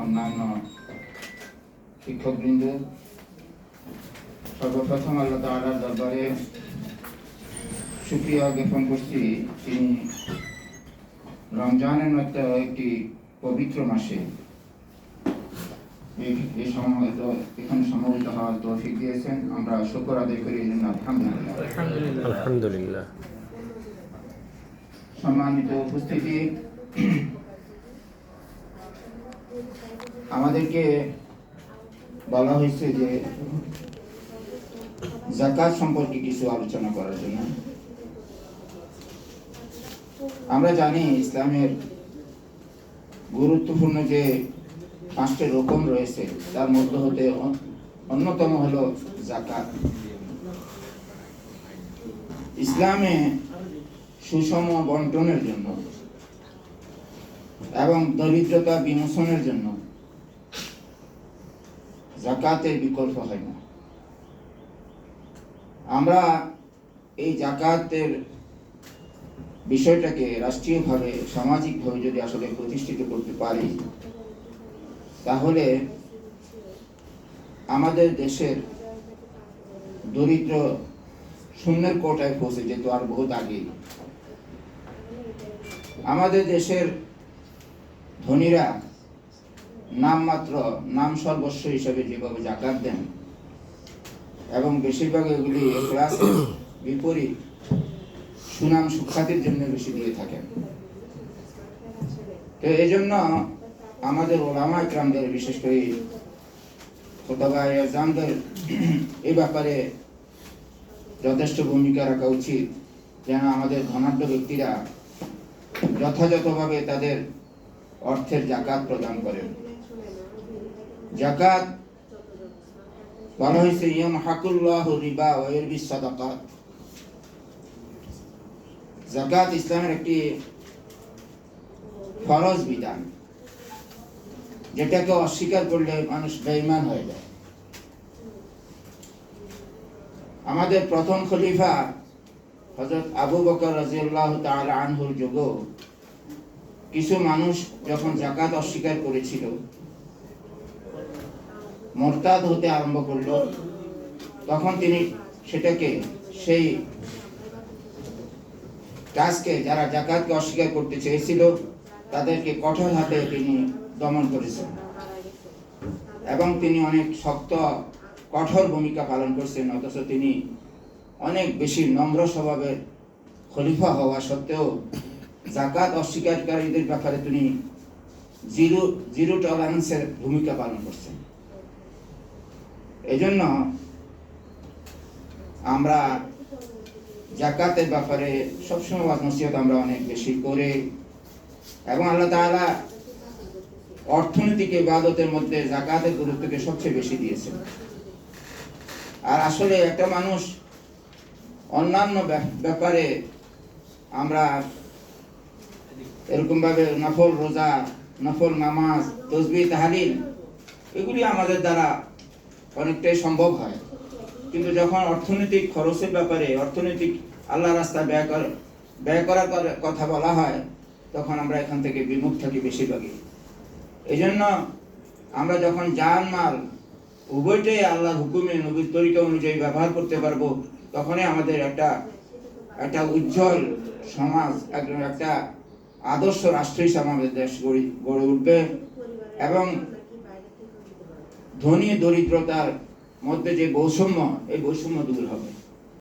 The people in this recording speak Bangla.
অন্যান্য শিক্ষকবৃন্দ, সর্বপ্রথম আল্লাহ তাআলার দরবারে শুকরিয়া জ্ঞাপন করছি, তিনি রমজানের মতো একটি পবিত্র মাসে এখানে সমবেত হওয়ার তৌফিক দিয়েছেন। আমরা শুকর আদায় করি, আলহামদুলিল্লাহ। সম্মানিত উপস্থিতি, আমাদেরকে বলা হয়েছে যে যাকাত সম্পর্কে কিছু আলোচনা করার জন্য। আমরা জানি ইসলামের গুরুত্বপূর্ণ যে 5টি রকম রয়েছে, তার মধ্যে হতে অন্যতম হলো যাকাত। ইসলামে সুষম বন্টনের জন্য এবং দরিদ্রতা বিমোচনের জন্য যাকাতের বিকল্প হয় না। আমরা এই যাকাতের বিষয়টাকে রাষ্ট্রীয়ভাবে, সামাজিকভাবে যদি আসলে প্রতিষ্ঠিত করতে পারি, তাহলে আমাদের দেশের দরিদ্র শূন্যের কোটায় পৌঁছে যেত আর বহুত আগে। আমাদের দেশের ধনীরা নামমাত্র, নাম সর্বস্ব হিসেবে যেভাবে যাকাত দেন এবং বেশিরভাগ এগুলি ইখলাসের বিপরীত সুনাম সুখ্যাতির জন্য বেশি দিয়ে থাকেন। তো এই জন্য আমাদের ওলামা ইকরামদের, বিশেষ করে খুতবায়ে আযমদের এই ব্যাপারে যথেষ্ট ভূমিকা রাখা উচিত, যেন আমাদের ধনাঢ্য ব্যক্তিরা যথাযথভাবে তাদের অর্থের যাকাত প্রদান করেন। যাকাত বলা হয়েছে ইয়ামহাকুল্লাহু রিবা ওয়া ইরবিস সাদাকাত। যাকাত ইসলামের একটি ফরজ বিধান, যেটাকে অস্বীকার করলে মানুষ বেঈমান হয়ে যায়। আমাদের প্রথম খলিফা হযরত আবু বকর রাদিয়াল্লাহু তাআলা আনহুর যুগে কিছু মানুষ যখন যাকাত অস্বীকার করেছিল, মুরতাদ হতে আরম্ভ করলো, তখন তিনি সেটাকে, সেই কাজকে, যারা যাকাতকে অস্বীকার করতে চেয়েছিল, তাদেরকে কঠোর হাতে তিনি দমন করেছেন এবং তিনি অনেক শক্ত কঠোর ভূমিকা পালন করছেন। অথচ তিনি অনেক বেশি নম্র স্বভাবের খলিফা হওয়া সত্ত্বেও যাকাত অস্বীকারীদের ব্যাপারে তিনি জিরো টলারেন্সের ভূমিকা পালন করছেন। এজন্য আমরা যাকাতের ব্যাপারে সবসময় নসিহত আমরা অনেক বেশি করে, এবং আল্লাহ তাআলা অর্থনৈতিক ইবাদতের মধ্যে যাকাতের গুরুত্বকে সবচেয়ে বেশি দিয়েছেন। আর আসলে একটা মানুষ অন্যান্য ব্যাপারে আমরা এরকম ভাবে নফল রোজা, নফল নামাজ, তাসবিহ, তাহলিল, এগুলি আমাদের দ্বারা অনেকটাই সম্ভব হয়, কিন্তু যখন অর্থনৈতিক খরচের ব্যাপারে, অর্থনৈতিক আল্লাহর রাস্তায় ব্যয় করার কথা বলা হয়, তখন আমরা এখান থেকে বিমুখ থাকি বেশিরভাগই। এই জন্য আমরা যখন জান মাল উভয়টাই আল্লাহর হুকুমে, নবীর তরিকা অনুযায়ী ব্যবহার করতে পারবো, তখনই আমাদের একটা উজ্জ্বল সমাজ, একটা আদর্শ রাষ্ট্র হিসাবে আমাদের দেশ গড়ে উঠবে এবং ধনী দরিদ্রতার মধ্যে যে বৈষম্য, এই বৈষম্য দূর হবে।